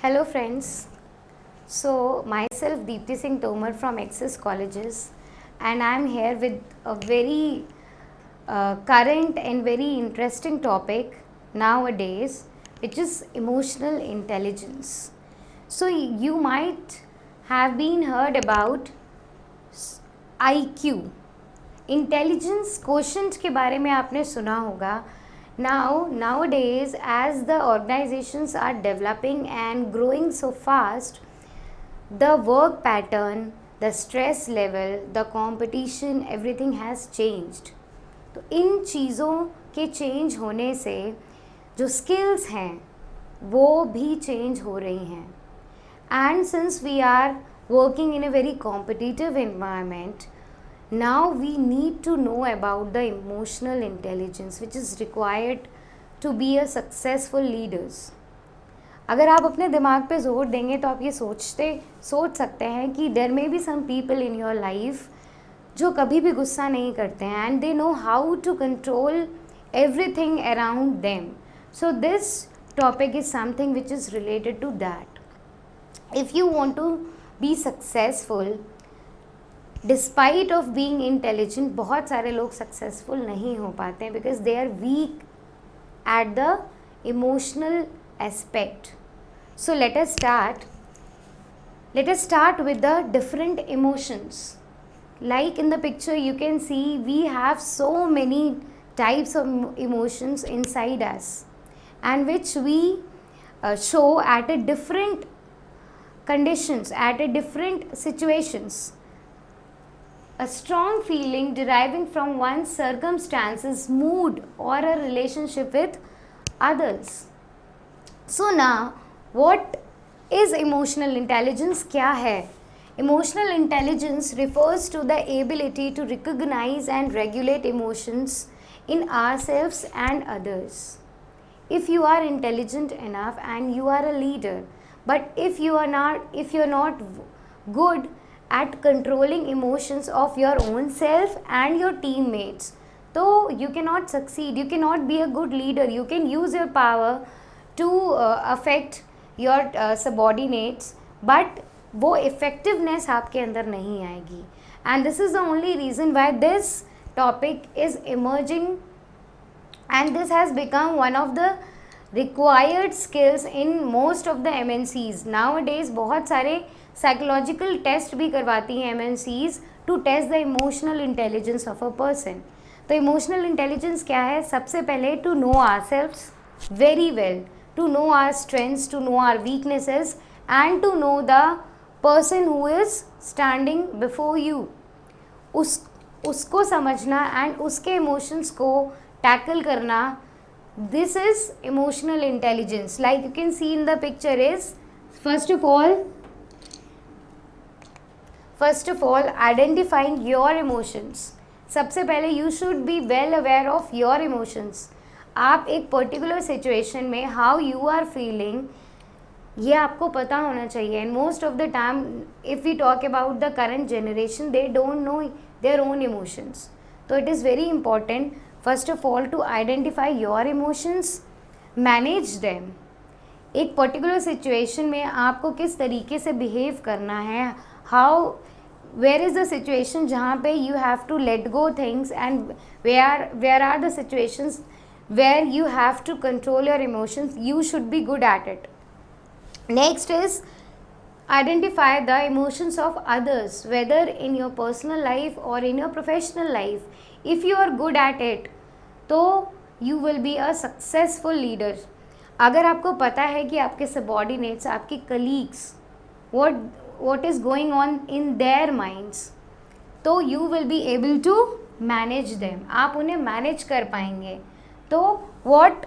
Hello friends. So myself Deepti Singh Tomar from Access Colleges, and I am here with a very current and very interesting topic nowadays, which is emotional intelligence. So you might have been heard about IQ, intelligence questions के बारे में आपने सुना होगा. Nowadays, as the organizations are developing and growing so fast, the work pattern, the stress level, the competition, everything has changed. तो इन चीज़ों के change होने से जो स्किल्स हैं वो भी चेंज हो रही हैं. And since we are working in a very competitive environment, now we need to know about the emotional intelligence which is required to be a successful leaders. अगर आप अपने दिमाग पे जोर देंगे तो आप ये सोच सकते हैं कि there may be some people in your life जो कभी भी गुस्सा नहीं करते हैं and they know how to control everything around them. So this topic is something which is related to that. If you want to be successful, despite of being intelligent, बहुत सारे लोग successful नहीं हो पाते हैं because they are weak at the emotional aspect. So let us start with the different emotions. Like in the picture you can see we have so many types of emotions inside us, and which we show at a different conditions, at a different situations. A strong feeling deriving from one's circumstances, mood, or a relationship with others. So now, what is emotional intelligence? क्या है? Emotional intelligence refers to the ability to recognize and regulate emotions in ourselves and others. If you are intelligent enough and you are a leader, but if you're not good at controlling emotions of your own self and your teammates, so you cannot succeed, you cannot be a good leader. You can use your power to affect your subordinates, but वो effectiveness आपके अंदर नहीं आएगी. And this is the only reason why this topic is emerging, and this has become one of the required skills in most of the MNCs. Nowadays बहुत सारे psychological test भी करवाती हैं MNCs to test the emotional intelligence of a person. तो emotional intelligence क्या है? सबसे पहले to know ourselves very well, to know our strengths, to know our weaknesses, and to know the person who is standing before you. उसको समझना and उसके emotions को tackle करना. This is emotional intelligence. Like you can see in the picture is first of all identifying your emotions. सबसे पहले you should be well aware of your emotions. आप एक particular situation में how you are feeling, ये आपको पता होना चाहिए. And most of the time if we talk about the current generation, they don't know their own emotions. So it is very important first of all to identify your emotions, manage them. एक particular situation में आपको किस तरीके से behave करना है, where is the situation जहाँ पे you have to let go things, and where are the situations where you have to control your emotions. You should be good at it. Next is identify the emotions of others, whether in your personal life or in your professional life. If you are good at it, तो you will be a successful leader. अगर आपको पता है कि आपके subordinates, आपके colleagues, what is going on in their minds, तो you will be able to manage them. आप उन्हें manage कर पाएंगे. तो what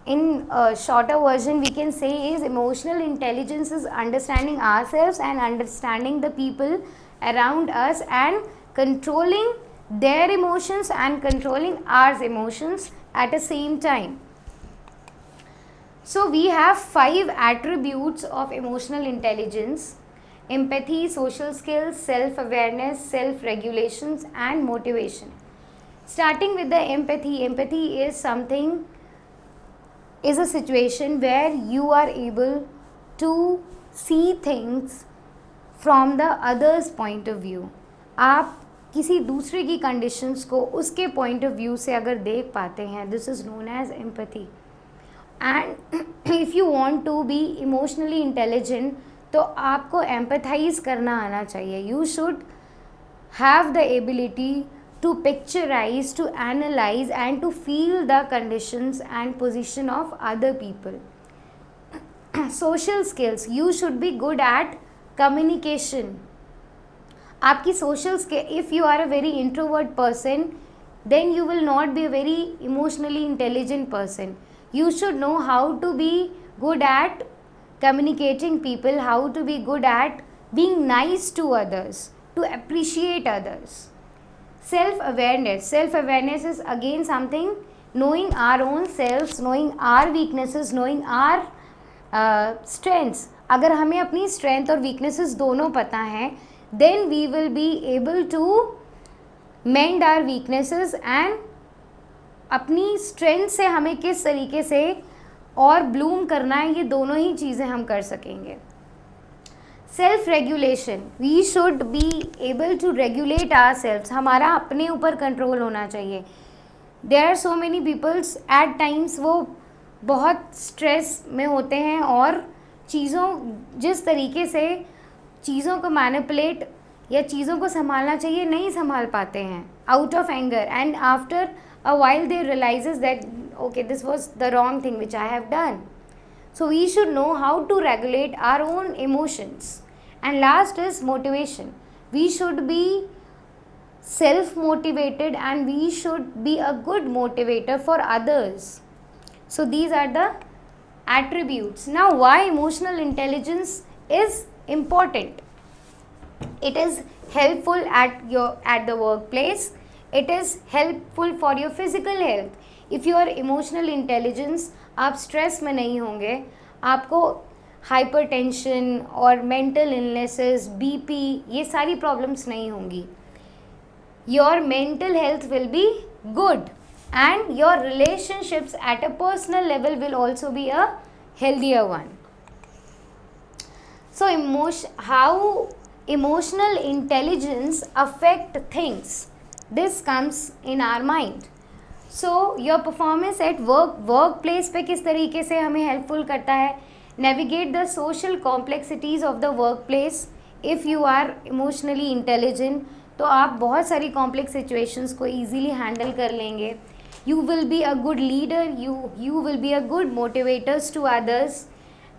in a shorter version we can say is emotional intelligence is understanding ourselves and understanding the people around us and controlling their emotions and controlling our emotions at the same time. So we have 5 attributes of emotional intelligence: empathy, social skills, self-awareness, self-regulations, and motivation. Starting with the empathy is a situation where you are able to see things from the others point of view. आप किसी दूसरे की conditions को उसके point of view से अगर देख पाते हैं, this is known as empathy. And if you want to be emotionally intelligent, तो आपको एम्पैथाइज करना आना चाहिए. You should have the ability to picturize, to analyze and to feel the conditions and position of other people. Social skills, you should be good at communication. आपकी social skill, if you are a very introvert person, then you will not be a very emotionally intelligent person. You should know how to be good at communicating people, how to be good at being nice to others, to appreciate others. Self-awareness is again something, knowing our own selves, knowing our weaknesses, knowing our strengths. अगर हमें अपनी strength और weaknesses दोनों पता हैं, then we will be able to mend our weaknesses and अपनी strength से हमें किस तरीके से और bloom करना है, ये दोनों ही चीज़ें हम कर सकेंगे. Self regulation, we should be able to regulate ourselves. हमारा अपने ऊपर कंट्रोल होना चाहिए. There are so many peoples at times, वो बहुत स्ट्रेस में होते हैं और चीज़ों, जिस तरीके से चीज़ों को मैनिपुलेट या चीज़ों को संभालना चाहिए नहीं संभाल पाते हैं, out of anger. And after a while they realizes that okay, this was the wrong thing which I have done. So we should know how to regulate our own emotions. And last is motivation. We should be self-motivated and we should be a good motivator for others. So these are the attributes. Now why emotional intelligence is important? It is helpful at the workplace. It is helpful for your physical health. If you are emotional intelligence, आप stress में नहीं होंगे, आपको hypertension और mental illnesses, BP, ये सारी problems नहीं होंगी. Your mental health will be good and your relationships at a personal level will also be a healthier one. So how emotional intelligence affect things, this comes in our mind. So your performance at workplace पे किस तरीके से हमें helpful करता है. navigate the social complexities of the workplace. if you are emotionally intelligent, तो आप बहुत सारी complex situations को easily handle कर लेंगे. you will be a good leader, you will be a good motivators to others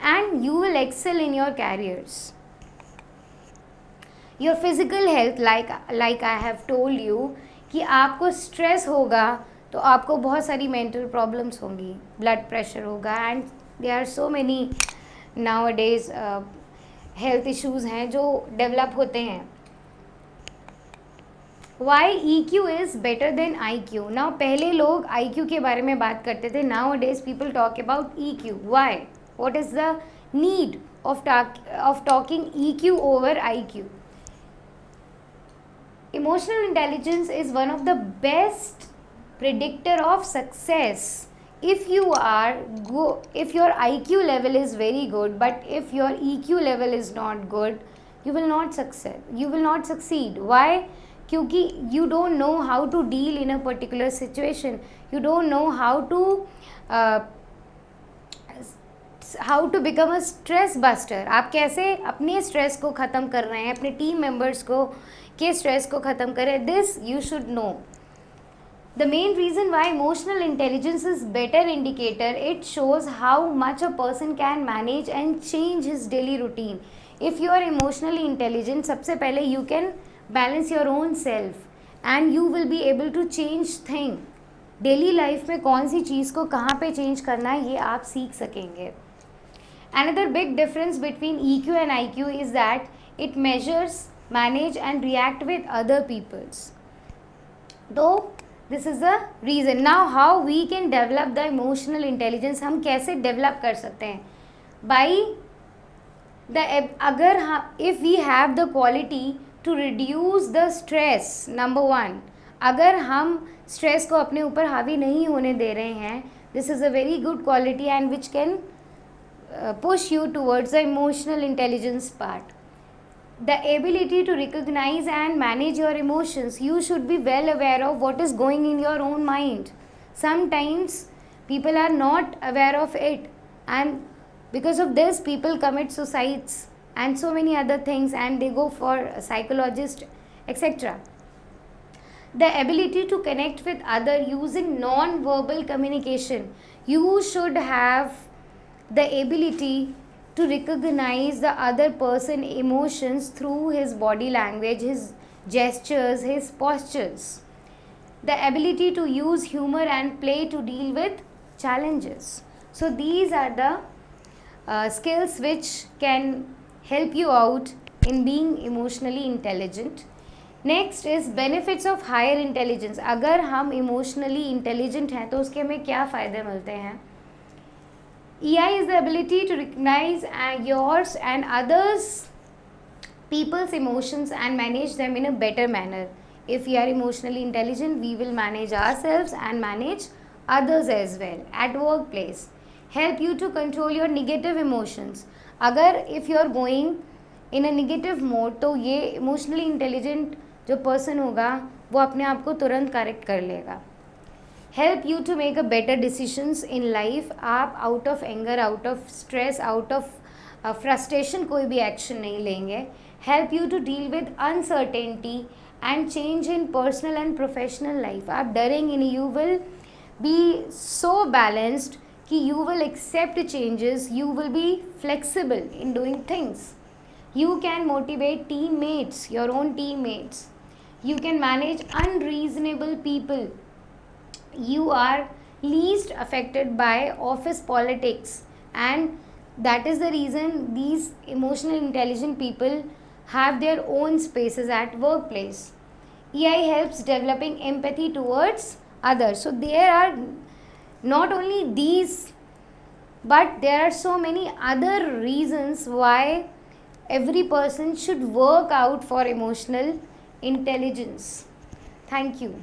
and you will excel in your careers. your physical health, like I have told you, कि आपको stress होगा तो आपको बहुत सारी mental problems होंगी, blood pressure होगा and there are so many nowadays health issues हैं जो डेवलप होते हैं. Why EQ is better than IQ. Now पहले लोग IQ के बारे में बात करते थे, nowadays people talk about EQ. Why? What is the need of talking EQ over IQ? Emotional intelligence is one of the best predictor of success. If your IQ level is very good, but if your EQ level is not good, you will not succeed. Why? क्योंकि you don't know how to deal in a particular situation. You don't know how to become a stress buster. आप कैसे अपने stress को ख़त्म कर रहे हैं, अपने टीम मेंबर्स को के स्ट्रेस को ख़त्म करें, this you should know. The main reason why emotional intelligence is better indicator, it shows how much a person can manage and change his daily routine. If you are emotionally intelligent, सबसे पहले you can balance your own self and you will be able to change thing. Daily life में कौन सी चीज़ को कहाँ पे change करना है ये आप सीख सकेंगे. Another big difference between EQ and IQ is that it measures, manage and react with other people's. Though this is the reason. Now how we can develop the emotional intelligence, हम कैसे develop कर सकते हैं? By if we have the quality to reduce the stress, number one, अगर हम stress को अपने ऊपर हावी नहीं होने दे रहे हैं, this is a very good quality and which can push you towards the emotional intelligence part. The ability to recognize and manage your emotions. You should be well aware of what is going in your own mind. Sometimes people are not aware of it, and because of this people commit suicides and so many other things, and they go for a psychologist, etc. The ability to connect with other using non-verbal communication. You should have the ability to recognize the other person emotions through his body language, his gestures, his postures. The ability to use humor and play to deal with challenges. So these are the skills which can help you out in being emotionally intelligent. Next is benefits of higher intelligence. अगर हम emotionally intelligent हैं तो उसके हमें क्या फ़ायदे मिलते हैं. EI is the ability to recognize yours and others people's emotions and manage them in a better manner. If we are emotionally intelligent, we will manage ourselves and manage others as well. At workplace, help you to control your negative emotions. अगर if you are going in a negative mode तो ये emotionally intelligent जो person होगा वो अपने आप को तुरंत करेक्ट कर लेगा. Help you to make a better decisions in life. आप out of anger, out of stress, out of frustration कोई भी एक्शन नहीं लेंगे. Help you to deal with uncertainty and change in personal and professional life. आप डरेंगे नहीं. You will be so balanced कि you will accept changes, you will be flexible in doing things. You can motivate teammates, your own teammates. You can manage unreasonable people. You are least affected by office politics, and that is the reason these emotional intelligent people have their own spaces at workplace. EI helps developing empathy towards others. So there are not only these, but there are so many other reasons why every person should work out for emotional intelligence. Thank you.